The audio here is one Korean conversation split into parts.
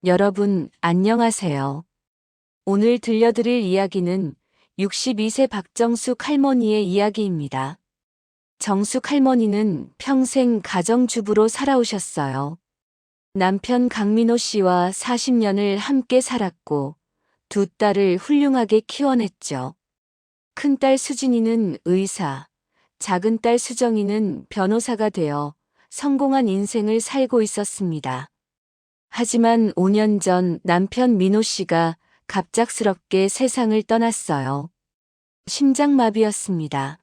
여러분, 안녕하세요. 오늘 들려드릴 이야기는 62세 박정숙 할머니의 이야기입니다. 정숙 할머니는 평생 가정주부로 살아오셨어요. 남편 강민호 씨와 40년을 함께 살았고 두 딸을 훌륭하게 키워냈죠. 큰딸 수진이는 의사, 작은딸 수정이는 변호사가 되어 성공한 인생을 살고 있었습니다. 하지만 5년 전 남편 민호 씨가 갑작스럽게 세상을 떠났어요. 심장마비였습니다.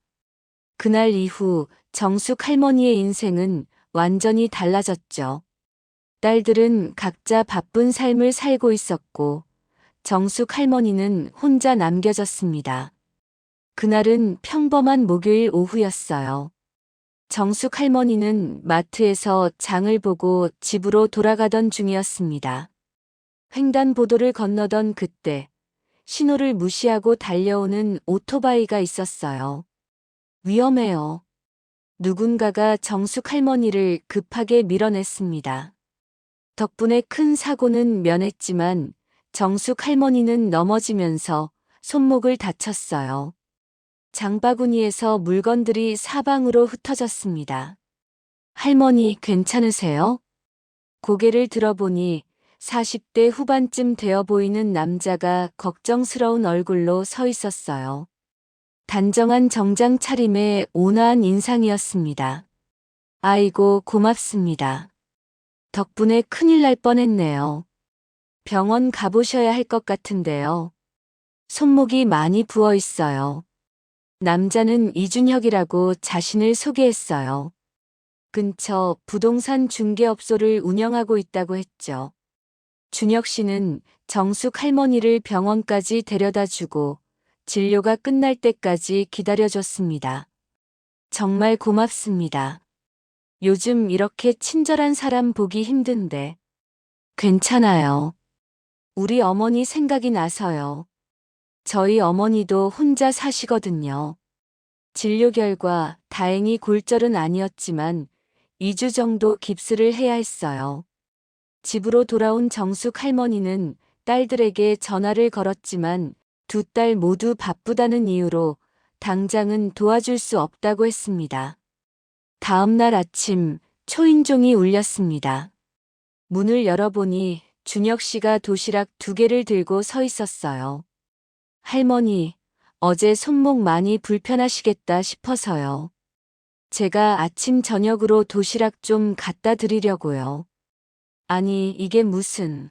그날 이후 정숙 할머니의 인생은 완전히 달라졌죠. 딸들은 각자 바쁜 삶을 살고 있었고 정숙 할머니는 혼자 남겨졌습니다. 그날은 평범한 목요일 오후였어요. 정숙 할머니는 마트에서 장을 보고 집으로 돌아가던 중이었습니다. 횡단보도를 건너던 그때 신호를 무시하고 달려오는 오토바이가 있었어요. 위험해요. 누군가가 정숙 할머니를 급하게 밀어냈습니다. 덕분에 큰 사고는 면했지만 정숙 할머니는 넘어지면서 손목을 다쳤어요. 장바구니에서 물건들이 사방으로 흩어졌습니다. 할머니 괜찮으세요? 고개를 들어보니 40대 후반쯤 되어 보이는 남자가 걱정스러운 얼굴로 서 있었어요. 단정한 정장 차림에 온화한 인상이었습니다. 아이고 고맙습니다. 덕분에 큰일 날 뻔했네요. 병원 가보셔야 할 것 같은데요. 손목이 많이 부어 있어요. 남자는 이준혁이라고 자신을 소개했어요. 근처 부동산 중개업소를 운영하고 있다고 했죠. 준혁 씨는 정숙 할머니를 병원까지 데려다 주고 진료가 끝날 때까지 기다려줬습니다. 정말 고맙습니다. 요즘 이렇게 친절한 사람 보기 힘든데. 괜찮아요. 우리 어머니 생각이 나서요. 저희 어머니도 혼자 사시거든요. 진료 결과 다행히 골절은 아니었지만 2주 정도 깁스를 해야 했어요. 집으로 돌아온 정숙 할머니는 딸들에게 전화를 걸었지만 두 딸 모두 바쁘다는 이유로 당장은 도와줄 수 없다고 했습니다. 다음 날 아침 초인종이 울렸습니다. 문을 열어보니 준혁 씨가 도시락 2개를 들고 서 있었어요. 할머니, 어제 손목 많이 불편하시겠다 싶어서요. 제가 아침 저녁으로 도시락 좀 갖다 드리려고요. 아니, 이게 무슨.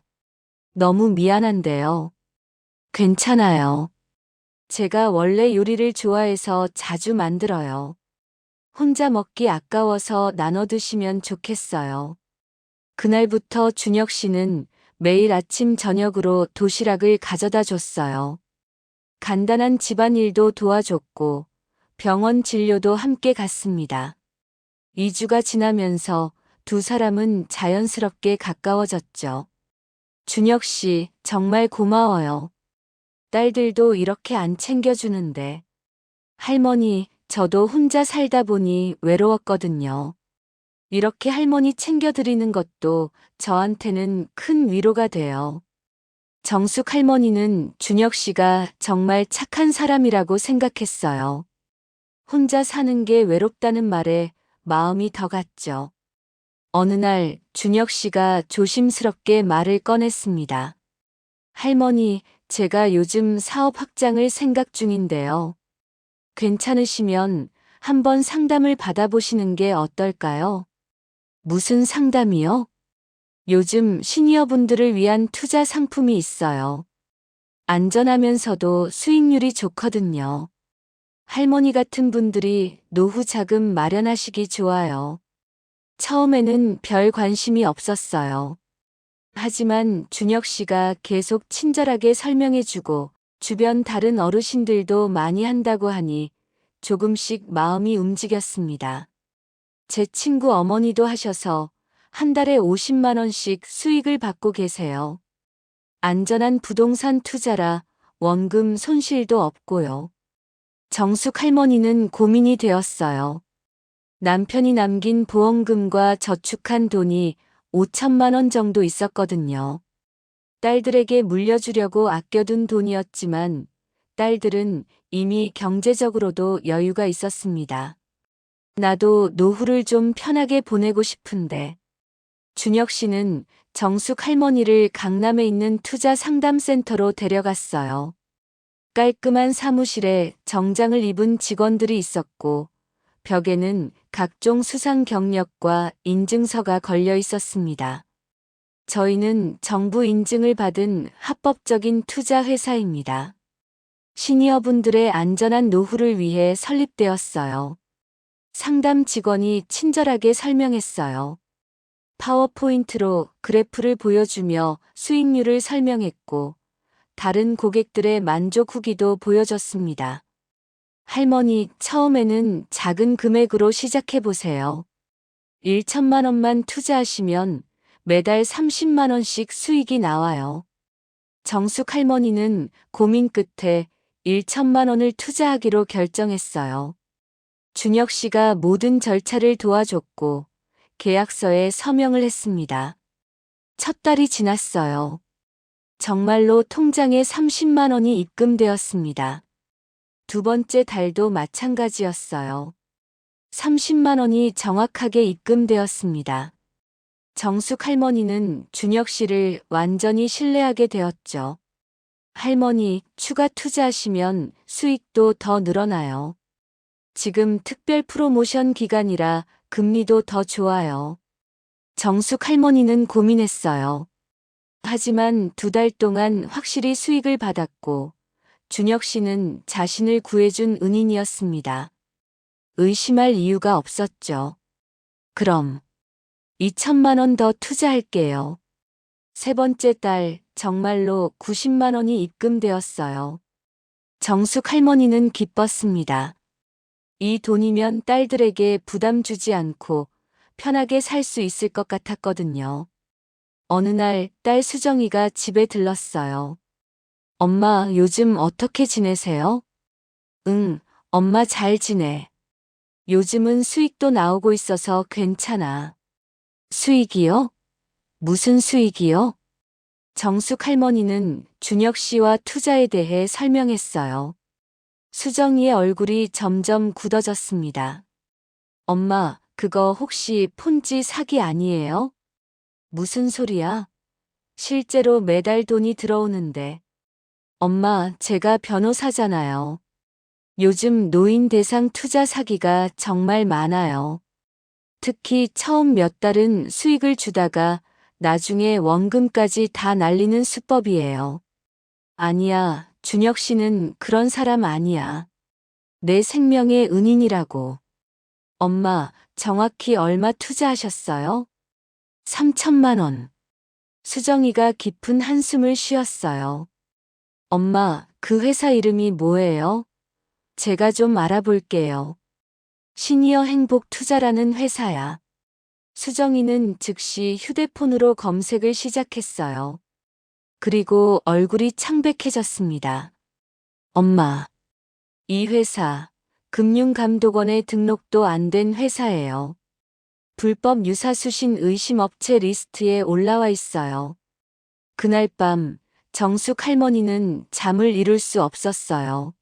너무 미안한데요. 괜찮아요. 제가 원래 요리를 좋아해서 자주 만들어요. 혼자 먹기 아까워서 나눠 드시면 좋겠어요. 그날부터 준혁 씨는 매일 아침 저녁으로 도시락을 가져다 줬어요. 간단한 집안일도 도와줬고 병원 진료도 함께 갔습니다. 2주가 지나면서 두 사람은 자연스럽게 가까워졌죠. 준혁 씨, 정말 고마워요. 딸들도 이렇게 안 챙겨주는데. 할머니, 저도 혼자 살다 보니 외로웠거든요. 이렇게 할머니 챙겨드리는 것도 저한테는 큰 위로가 돼요. 정숙 할머니는 준혁 씨가 정말 착한 사람이라고 생각했어요. 혼자 사는 게 외롭다는 말에 마음이 더 갔죠. 어느 날 준혁 씨가 조심스럽게 말을 꺼냈습니다. 할머니, 제가 요즘 사업 확장을 생각 중인데요. 괜찮으시면 한번 상담을 받아보시는 게 어떨까요? 무슨 상담이요? 요즘 시니어분들을 위한 투자 상품이 있어요. 안전하면서도 수익률이 좋거든요. 할머니 같은 분들이 노후 자금 마련하시기 좋아요. 처음에는 별 관심이 없었어요. 하지만 준혁 씨가 계속 친절하게 설명해주고 주변 다른 어르신들도 많이 한다고 하니 조금씩 마음이 움직였습니다. 제 친구 어머니도 하셔서 한 달에 50만 원씩 수익을 받고 계세요. 안전한 부동산 투자라 원금 손실도 없고요. 정숙 할머니는 고민이 되었어요. 남편이 남긴 보험금과 저축한 돈이 5천만 원 정도 있었거든요. 딸들에게 물려주려고 아껴둔 돈이었지만 딸들은 이미 경제적으로도 여유가 있었습니다. 나도 노후를 좀 편하게 보내고 싶은데. 준혁 씨는 정숙 할머니를 강남에 있는 투자 상담센터로 데려갔어요. 깔끔한 사무실에 정장을 입은 직원들이 있었고 벽에는 각종 수상 경력과 인증서가 걸려 있었습니다. 저희는 정부 인증을 받은 합법적인 투자 회사입니다. 시니어분들의 안전한 노후를 위해 설립되었어요. 상담 직원이 친절하게 설명했어요. 파워포인트로 그래프를 보여주며 수익률을 설명했고 다른 고객들의 만족 후기도 보여줬습니다. 할머니, 처음에는 작은 금액으로 시작해보세요. 1천만 원만 투자하시면 매달 30만 원씩 수익이 나와요. 정숙 할머니는 고민 끝에 1천만 원을 투자하기로 결정했어요. 준혁 씨가 모든 절차를 도와줬고 계약서에 서명을 했습니다. 첫 달이 지났어요. 정말로 통장에 30만 원이 입금되었습니다. 두 번째 달도 마찬가지였어요. 30만 원이 정확하게 입금되었습니다. 정숙 할머니는 준혁 씨를 완전히 신뢰하게 되었죠. 할머니, 추가 투자하시면 수익도 더 늘어나요. 지금 특별 프로모션 기간이라 금리도 더 좋아요. 정숙 할머니는 고민했어요. 하지만 두 달 동안 확실히 수익을 받았고 준혁 씨는 자신을 구해준 은인이었습니다. 의심할 이유가 없었죠. 그럼 2천만 원 더 투자할게요. 세 번째 달 정말로 90만 원이 입금되었어요. 정숙 할머니는 기뻤습니다. 이 돈이면 딸들에게 부담 주지 않고 편하게 살 수 있을 것 같았거든요. 어느 날 딸 수정이가 집에 들렀어요. 엄마, 요즘 어떻게 지내세요? 응, 엄마 잘 지내. 요즘은 수익도 나오고 있어서 괜찮아. 수익이요? 무슨 수익이요? 정숙 할머니는 준혁 씨와 투자에 대해 설명했어요. 수정이의 얼굴이 점점 굳어졌습니다. 엄마, 그거 혹시 폰지 사기 아니에요? 무슨 소리야? 실제로 매달 돈이 들어오는데. 엄마, 제가 변호사잖아요. 요즘 노인 대상 투자 사기가 정말 많아요. 특히 처음 몇 달은 수익을 주다가 나중에 원금까지 다 날리는 수법이에요. 아니야, 준혁 씨는 그런 사람 아니야. 내 생명의 은인이라고. 엄마, 정확히 얼마 투자하셨어요? 3천만 원. 수정이가 깊은 한숨을 쉬었어요. 엄마, 그 회사 이름이 뭐예요? 제가 좀 알아볼게요. 시니어 행복 투자라는 회사야. 수정이는 즉시 휴대폰으로 검색을 시작했어요. 그리고 얼굴이 창백해졌습니다. 엄마, 이 회사, 금융감독원에 등록도 안 된 회사예요. 불법 유사수신 의심 업체 리스트에 올라와 있어요. 그날 밤 정숙 할머니는 잠을 이룰 수 없었어요.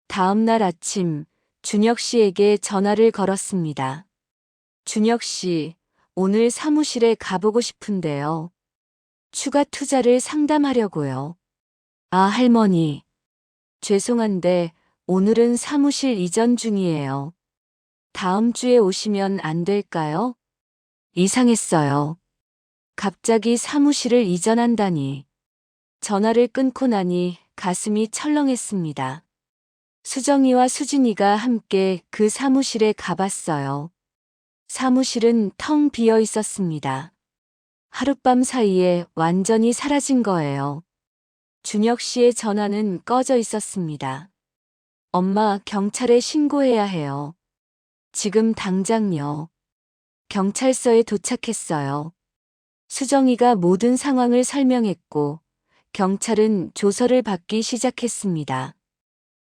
다음 날 아침 준혁 씨에게 전화를 걸었습니다. 준혁 씨, 오늘 사무실에 가보고 싶은데요. 추가 투자를 상담하려고요. 아, 할머니. 죄송한데 오늘은 사무실 이전 중이에요. 다음 주에 오시면 안 될까요? 이상했어요. 갑자기 사무실을 이전한다니. 전화를 끊고 나니 가슴이 철렁했습니다. 수정이와 수진이가 함께 그 사무실에 가봤어요. 사무실은 텅 비어 있었습니다. 하룻밤 사이에 완전히 사라진 거예요. 준혁 씨의 전화는 꺼져 있었습니다. 엄마, 경찰에 신고해야 해요. 지금 당장요. 경찰서에 도착했어요. 수정이가 모든 상황을 설명했고 경찰은 조서를 받기 시작했습니다.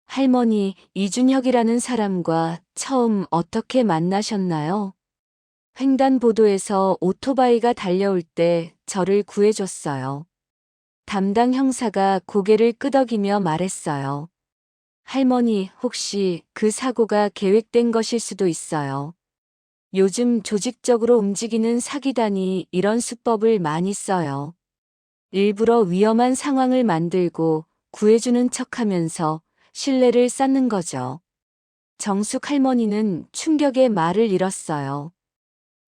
할머니, 이준혁이라는 사람과 처음 어떻게 만나셨나요? 횡단보도에서 오토바이가 달려올 때 저를 구해줬어요. 담당 형사가 고개를 끄덕이며 말했어요. 할머니, 혹시 그 사고가 계획된 것일 수도 있어요. 요즘 조직적으로 움직이는 사기단이 이런 수법을 많이 써요. 일부러 위험한 상황을 만들고 구해주는 척하면서 신뢰를 쌓는 거죠. 정숙 할머니는 충격의 말을 잃었어요.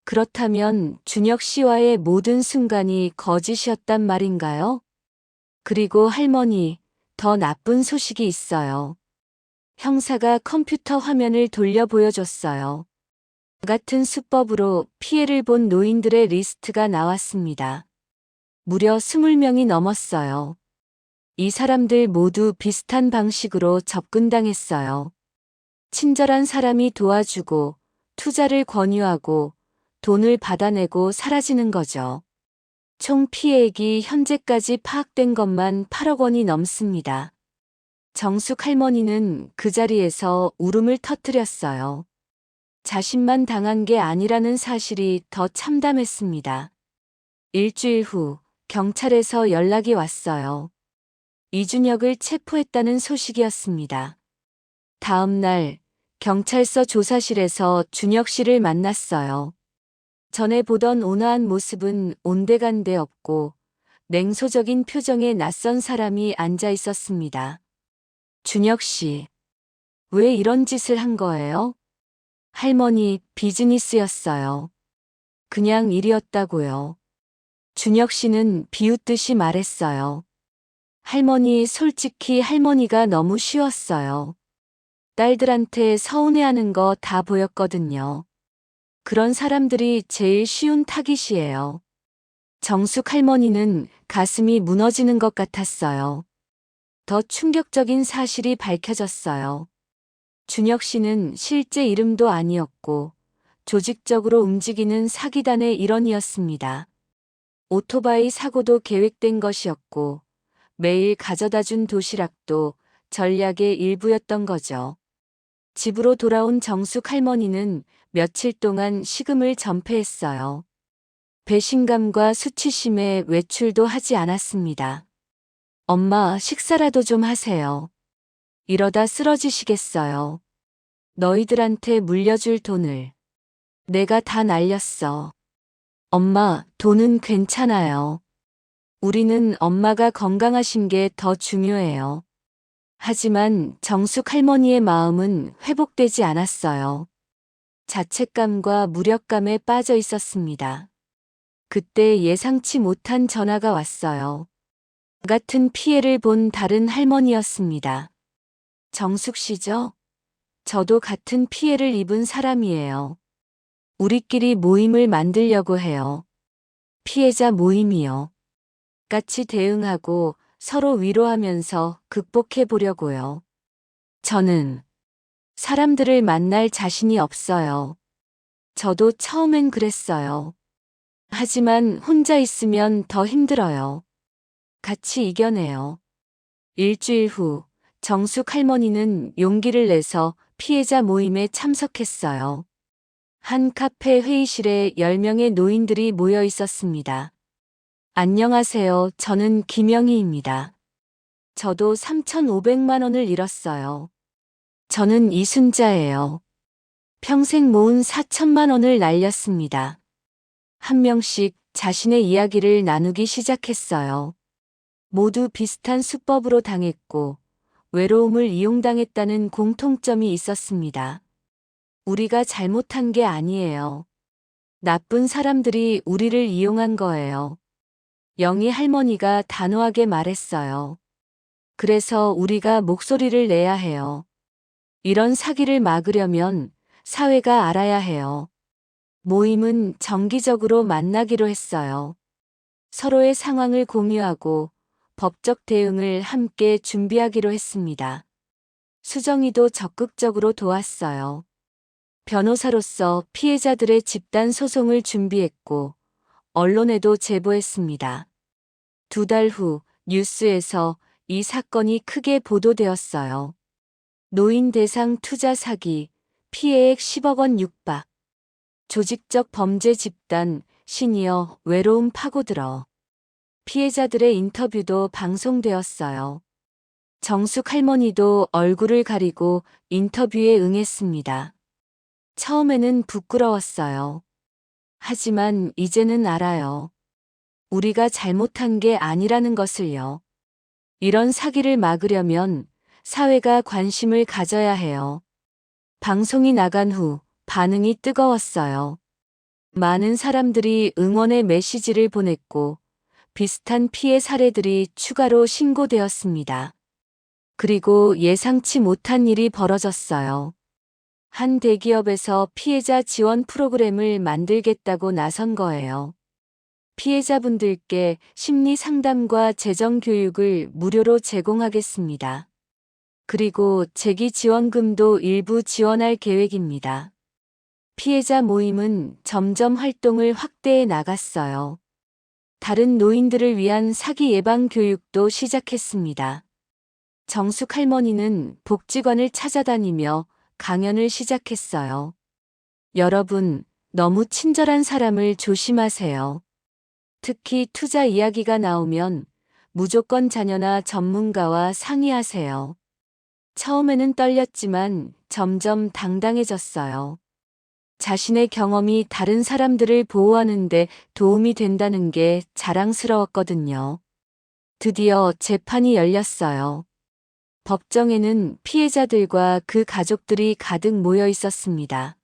그렇다면 준혁 씨와의 모든 순간이 거짓이었단 말인가요? 그리고 할머니, 더 나쁜 소식이 있어요. 형사가 컴퓨터 화면을 돌려 보여줬어요. 같은 수법으로 피해를 본 노인들의 리스트가 나왔습니다. 무려 20명이 넘었어요. 이 사람들 모두 비슷한 방식으로 접근당했어요. 친절한 사람이 도와주고 투자를 권유하고 돈을 받아내고 사라지는 거죠. 총 피해액이 현재까지 파악된 것만 8억 원이 넘습니다. 정숙 할머니는 그 자리에서 울음을 터뜨렸어요. 자신만 당한 게 아니라는 사실이 더 참담했습니다. 일주일 후 경찰에서 연락이 왔어요. 이준혁을 체포했다는 소식이었습니다. 다음 날 경찰서 조사실에서 준혁 씨를 만났어요. 전에 보던 온화한 모습은 온데간데 없고 냉소적인 표정의 낯선 사람이 앉아 있었습니다. 준혁 씨, 왜 이런 짓을 한 거예요? 할머니, 비즈니스였어요. 그냥 일이었다고요. 준혁 씨는 비웃듯이 말했어요. 할머니, 솔직히 할머니가 너무 쉬웠어요. 딸들한테 서운해하는 거 다 보였거든요. 그런 사람들이 제일 쉬운 타깃이에요. 정숙 할머니는 가슴이 무너지는 것 같았어요. 더 충격적인 사실이 밝혀졌어요. 준혁 씨는 실제 이름도 아니었고 조직적으로 움직이는 사기단의 일원이었습니다. 오토바이 사고도 계획된 것이었고 매일 가져다 준 도시락도 전략의 일부였던 거죠. 집으로 돌아온 정숙 할머니는 며칠 동안 식음을 전폐했어요. 배신감과 수치심에 외출도 하지 않았습니다. 엄마, 식사라도 좀 하세요. 이러다 쓰러지시겠어요. 너희들한테 물려줄 돈을 내가 다 날렸어. 엄마, 돈은 괜찮아요. 우리는 엄마가 건강하신 게 더 중요해요. 하지만 정숙 할머니의 마음은 회복되지 않았어요. 자책감과 무력감에 빠져 있었습니다. 그때 예상치 못한 전화가 왔어요. 같은 피해를 본 다른 할머니였습니다. 정숙 씨죠? 저도 같은 피해를 입은 사람이에요. 우리끼리 모임을 만들려고 해요. 피해자 모임이요. 같이 대응하고 서로 위로하면서 극복해 보려고요. 저는 사람들을 만날 자신이 없어요. 저도 처음엔 그랬어요. 하지만 혼자 있으면 더 힘들어요. 같이 이겨내요. 일주일 후 정숙 할머니는 용기를 내서 피해자 모임에 참석했어요. 한 카페 회의실에 10명의 노인들이 모여 있었습니다. 안녕하세요. 저는 김영희입니다. 저도 3,500만 원을 잃었어요. 저는 이순자예요. 평생 모은 4천만 원을 날렸습니다. 한 명씩 자신의 이야기를 나누기 시작했어요. 모두 비슷한 수법으로 당했고 외로움을 이용당했다는 공통점이 있었습니다. 우리가 잘못한 게 아니에요. 나쁜 사람들이 우리를 이용한 거예요. 영희 할머니가 단호하게 말했어요. 그래서 우리가 목소리를 내야 해요. 이런 사기를 막으려면 사회가 알아야 해요. 모임은 정기적으로 만나기로 했어요. 서로의 상황을 공유하고 법적 대응을 함께 준비하기로 했습니다. 수정이도 적극적으로 도왔어요. 변호사로서 피해자들의 집단 소송을 준비했고 언론에도 제보했습니다. 2달 후 뉴스에서 이 사건이 크게 보도되었어요. 노인 대상 투자 사기, 피해액 10억 원 육박. 조직적 범죄 집단, 시니어, 외로움 파고들어. 피해자들의 인터뷰도 방송되었어요. 정숙 할머니도 얼굴을 가리고 인터뷰에 응했습니다. 처음에는 부끄러웠어요. 하지만 이제는 알아요. 우리가 잘못한 게 아니라는 것을요. 이런 사기를 막으려면 사회가 관심을 가져야 해요. 방송이 나간 후 반응이 뜨거웠어요. 많은 사람들이 응원의 메시지를 보냈고 비슷한 피해 사례들이 추가로 신고되었습니다. 그리고 예상치 못한 일이 벌어졌어요. 한 대기업에서 피해자 지원 프로그램을 만들겠다고 나선 거예요. 피해자분들께 심리 상담과 재정 교육을 무료로 제공하겠습니다. 그리고 재기 지원금도 일부 지원할 계획입니다. 피해자 모임은 점점 활동을 확대해 나갔어요. 다른 노인들을 위한 사기 예방 교육도 시작했습니다. 정숙 할머니는 복지관을 찾아다니며 강연을 시작했어요. 여러분, 너무 친절한 사람을 조심하세요. 특히 투자 이야기가 나오면 무조건 자녀나 전문가와 상의하세요. 처음에는 떨렸지만 점점 당당해졌어요. 자신의 경험이 다른 사람들을 보호하는데 도움이 된다는 게 자랑스러웠거든요. 드디어 재판이 열렸어요. 법정에는 피해자들과 그 가족들이 가득 모여 있었습니다.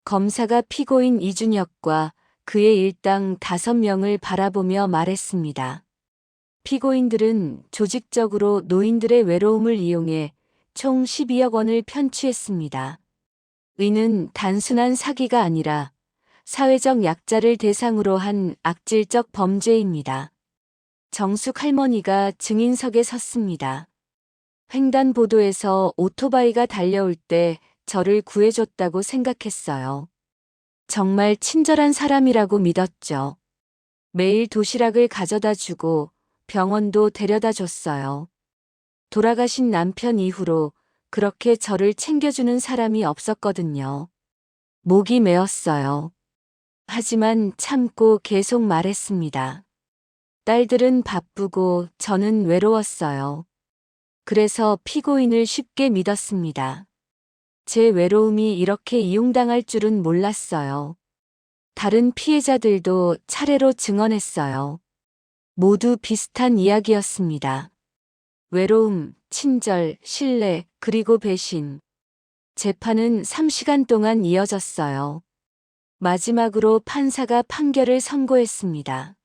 검사가 피고인 이준혁과 그의 일당 5명을 바라보며 말했습니다. 피고인들은 조직적으로 노인들의 외로움을 이용해 총 12억 원을 편취했습니다. 이는 단순한 사기가 아니라 사회적 약자를 대상으로 한 악질적 범죄입니다. 정숙 할머니가 증인석에 섰습니다. 횡단보도에서 오토바이가 달려올 때 저를 구해줬다고 생각했어요. 정말 친절한 사람이라고 믿었죠. 매일 도시락을 가져다 주고 병원도 데려다 줬어요. 돌아가신 남편 이후로 그렇게 저를 챙겨주는 사람이 없었거든요. 목이 메었어요. 하지만 참고 계속 말했습니다. 딸들은 바쁘고 저는 외로웠어요. 그래서 피고인을 쉽게 믿었습니다. 제 외로움이 이렇게 이용당할 줄은 몰랐어요. 다른 피해자들도 차례로 증언했어요. 모두 비슷한 이야기였습니다. 외로움, 친절, 신뢰, 그리고 배신. 재판은 3시간 동안 이어졌어요. 마지막으로 판사가 판결을 선고했습니다.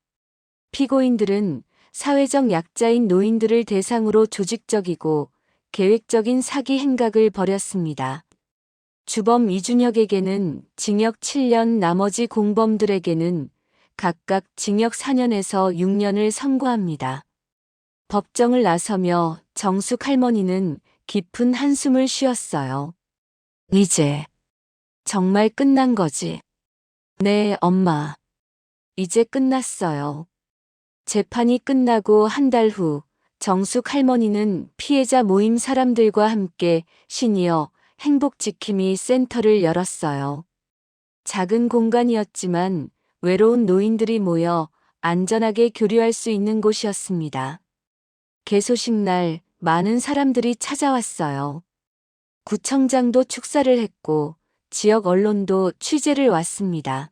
피고인들은 사회적 약자인 노인들을 대상으로 조직적이고 계획적인 사기 행각을 벌였습니다. 주범 이준혁에게는 징역 7년, 나머지 공범들에게는 각각 징역 4년에서 6년을 선고합니다. 법정을 나서며 정숙 할머니는 깊은 한숨을 쉬었어요. 이제 정말 끝난 거지. 네, 엄마. 이제 끝났어요. 재판이 끝나고 한 달 후 정숙 할머니는 피해자 모임 사람들과 함께 시니어 행복지킴이 센터를 열었어요. 작은 공간이었지만 외로운 노인들이 모여 안전하게 교류할 수 있는 곳이었습니다. 개소식 날 많은 사람들이 찾아왔어요. 구청장도 축사를 했고 지역 언론도 취재를 왔습니다.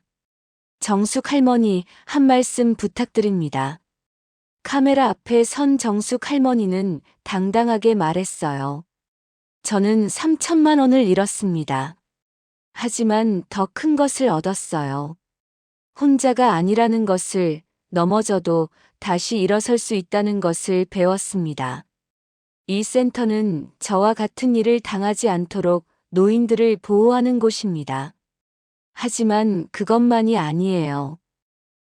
정숙 할머니, 한 말씀 부탁드립니다. 카메라 앞에 선 정숙 할머니는 당당하게 말했어요. 저는 3천만 원을 잃었습니다. 하지만 더 큰 것을 얻었어요. 혼자가 아니라는 것을, 넘어져도 다시 일어설 수 있다는 것을 배웠습니다. 이 센터는 저와 같은 일을 당하지 않도록 노인들을 보호하는 곳입니다. 하지만 그것만이 아니에요.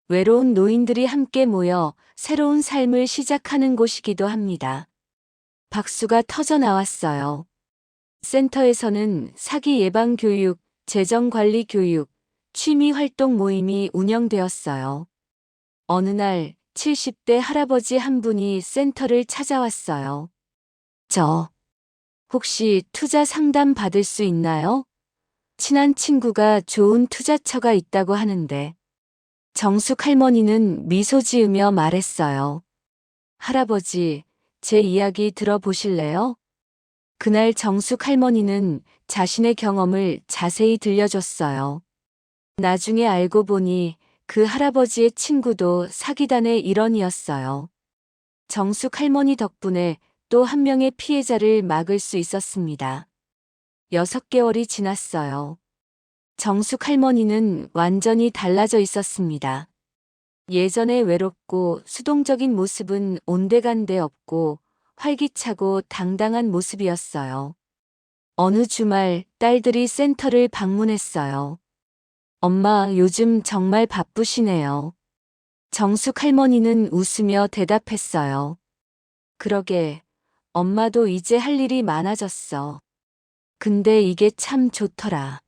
외로운 노인들이 함께 모여 새로운 삶을 시작하는 곳이기도 합니다. 박수가 터져 나왔어요. 센터에서는 사기 예방 교육, 재정 관리 교육, 취미 활동 모임이 운영되었어요. 어느 날 70대 할아버지 한 분이 센터를 찾아왔어요. 저, 혹시 투자 상담 받을 수 있나요? 친한 친구가 좋은 투자처가 있다고 하는데. 정숙 할머니는 미소 지으며 말했어요. 할아버지, 제 이야기 들어보실래요? 그날 정숙 할머니는 자신의 경험을 자세히 들려줬어요. 나중에 알고 보니 그 할아버지의 친구도 사기단의 일원이었어요. 정숙 할머니 덕분에 또 한 명의 피해자를 막을 수 있었습니다. 6개월이 지났어요. 정숙 할머니는 완전히 달라져 있었습니다. 예전의 외롭고 수동적인 모습은 온데간데 없고 활기차고 당당한 모습이었어요. 어느 주말 딸들이 센터를 방문했어요. 엄마, 요즘 정말 바쁘시네요. 정숙 할머니는 웃으며 대답했어요. 그러게, 엄마도 이제 할 일이 많아졌어. 근데 이게 참 좋더라.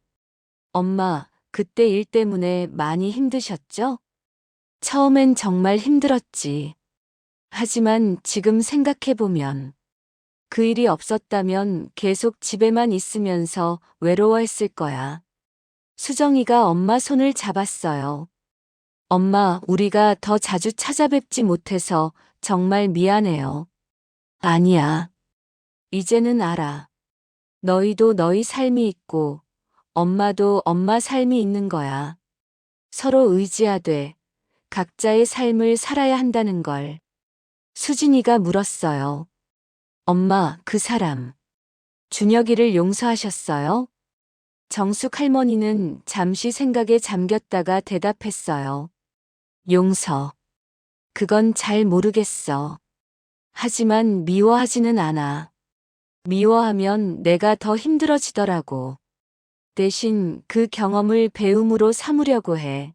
엄마, 그때 일 때문에 많이 힘드셨죠? 처음엔 정말 힘들었지. 하지만 지금 생각해보면 그 일이 없었다면 계속 집에만 있으면서 외로워했을 거야. 수정이가 엄마 손을 잡았어요. 엄마, 우리가 더 자주 찾아뵙지 못해서 정말 미안해요. 아니야. 이제는 알아. 너희도 너희 삶이 있고 엄마도 엄마 삶이 있는 거야. 서로 의지하되 각자의 삶을 살아야 한다는 걸. 수진이가 물었어요. 엄마, 그 사람. 준혁이를 용서하셨어요? 정숙 할머니는 잠시 생각에 잠겼다가 대답했어요. 용서. 그건 잘 모르겠어. 하지만 미워하지는 않아. 미워하면 내가 더 힘들어지더라고. 대신 그 경험을 배움으로 삼으려고 해.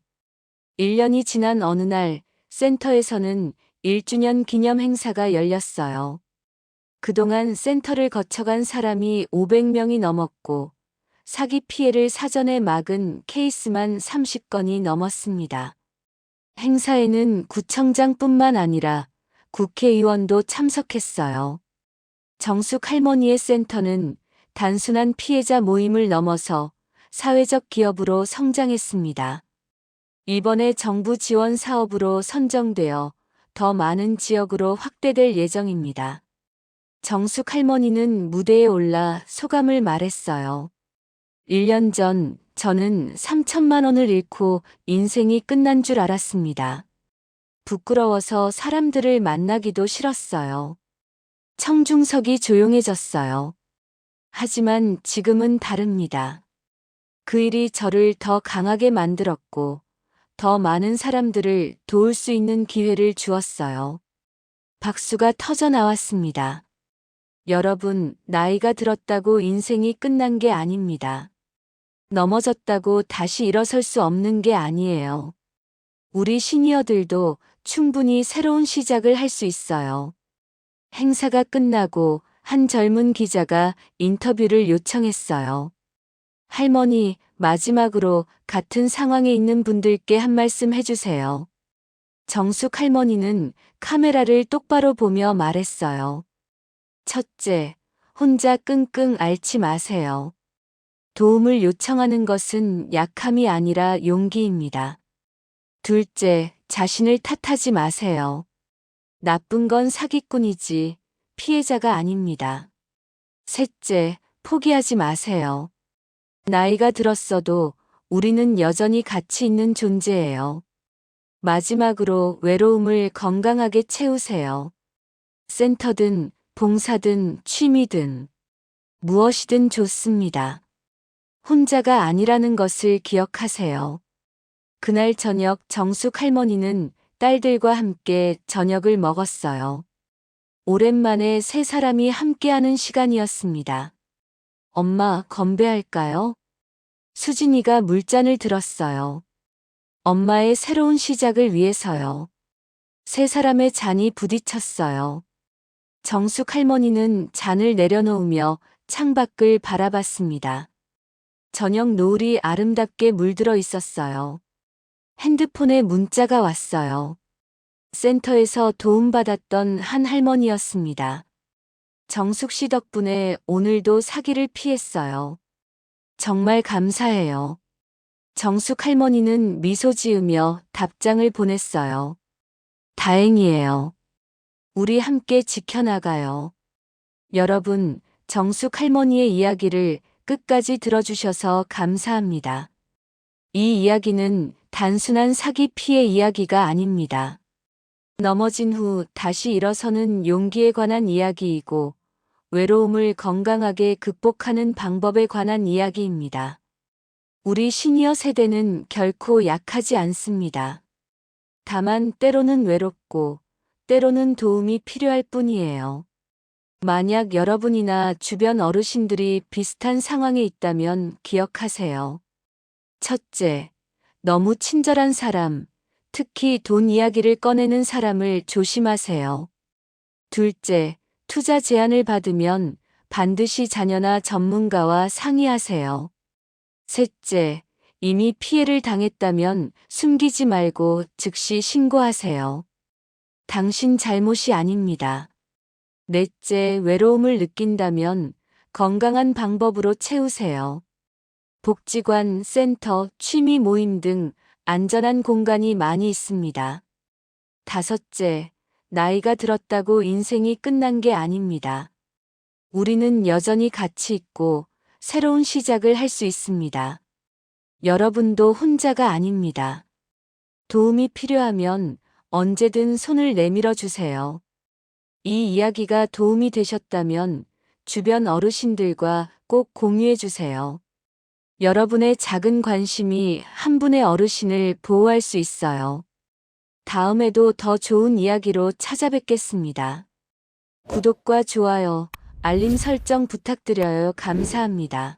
1년이 지난 어느 날 센터에서는 1주년 기념 행사가 열렸어요. 그동안 센터를 거쳐간 사람이 500명이 넘었고 사기 피해를 사전에 막은 케이스만 30건이 넘었습니다. 행사에는 구청장뿐만 아니라 국회의원도 참석했어요. 정숙 할머니의 센터는 단순한 피해자 모임을 넘어서 사회적 기업으로 성장했습니다. 이번에 정부 지원 사업으로 선정되어 더 많은 지역으로 확대될 예정입니다. 정숙 할머니는 무대에 올라 소감을 말했어요. 1년 전 저는 3천만 원을 잃고 인생이 끝난 줄 알았습니다. 부끄러워서 사람들을 만나기도 싫었어요. 청중석이 조용해졌어요. 하지만 지금은 다릅니다. 그 일이 저를 더 강하게 만들었고 더 많은 사람들을 도울 수 있는 기회를 주었어요. 박수가 터져 나왔습니다. 여러분, 나이가 들었다고 인생이 끝난 게 아닙니다. 넘어졌다고 다시 일어설 수 없는 게 아니에요. 우리 시니어들도 충분히 새로운 시작을 할 수 있어요. 행사가 끝나고 한 젊은 기자가 인터뷰를 요청했어요. 할머니, 마지막으로 같은 상황에 있는 분들께 한 말씀 해주세요. 정숙 할머니는 카메라를 똑바로 보며 말했어요. 첫째, 혼자 끙끙 앓지 마세요. 도움을 요청하는 것은 약함이 아니라 용기입니다. 둘째, 자신을 탓하지 마세요. 나쁜 건 사기꾼이지 피해자가 아닙니다. 셋째, 포기하지 마세요. 나이가 들었어도 우리는 여전히 가치 있는 존재예요. 마지막으로 외로움을 건강하게 채우세요. 센터든 봉사든 취미든 무엇이든 좋습니다. 혼자가 아니라는 것을 기억하세요. 그날 저녁 정숙 할머니는 딸들과 함께 저녁을 먹었어요. 오랜만에 세 사람이 함께하는 시간이었습니다. 엄마, 건배할까요? 수진이가 물잔을 들었어요. 엄마의 새로운 시작을 위해서요. 세 사람의 잔이 부딪혔어요. 정숙 할머니는 잔을 내려놓으며 창밖을 바라봤습니다. 저녁 노을이 아름답게 물들어 있었어요. 핸드폰에 문자가 왔어요. 센터에서 도움받았던 한 할머니였습니다. 정숙 씨 덕분에 오늘도 사기를 피했어요. 정말 감사해요. 정숙 할머니는 미소 지으며 답장을 보냈어요. 다행이에요. 우리 함께 지켜나가요. 여러분, 정숙 할머니의 이야기를 끝까지 들어주셔서 감사합니다. 이 이야기는 단순한 사기 피해 이야기가 아닙니다. 넘어진 후 다시 일어서는 용기에 관한 이야기이고, 외로움을 건강하게 극복하는 방법에 관한 이야기입니다. 우리 시니어 세대는 결코 약하지 않습니다. 다만 때로는 외롭고, 때로는 도움이 필요할 뿐이에요. 만약 여러분이나 주변 어르신들이 비슷한 상황에 있다면 기억하세요. 첫째, 너무 친절한 사람, 특히 돈 이야기를 꺼내는 사람을 조심하세요. 둘째, 투자 제안을 받으면 반드시 자녀나 전문가와 상의하세요. 셋째, 이미 피해를 당했다면 숨기지 말고 즉시 신고하세요. 당신 잘못이 아닙니다. 넷째, 외로움을 느낀다면 건강한 방법으로 채우세요. 복지관, 센터, 취미 모임 등 안전한 공간이 많이 있습니다. 다섯째, 나이가 들었다고 인생이 끝난 게 아닙니다. 우리는 여전히 가치 있고 새로운 시작을 할 수 있습니다. 여러분도 혼자가 아닙니다. 도움이 필요하면 언제든 손을 내밀어 주세요. 이 이야기가 도움이 되셨다면 주변 어르신들과 꼭 공유해 주세요. 여러분의 작은 관심이 한 분의 어르신을 보호할 수 있어요. 다음에도 더 좋은 이야기로 찾아뵙겠습니다. 구독과 좋아요, 알림 설정 부탁드려요. 감사합니다.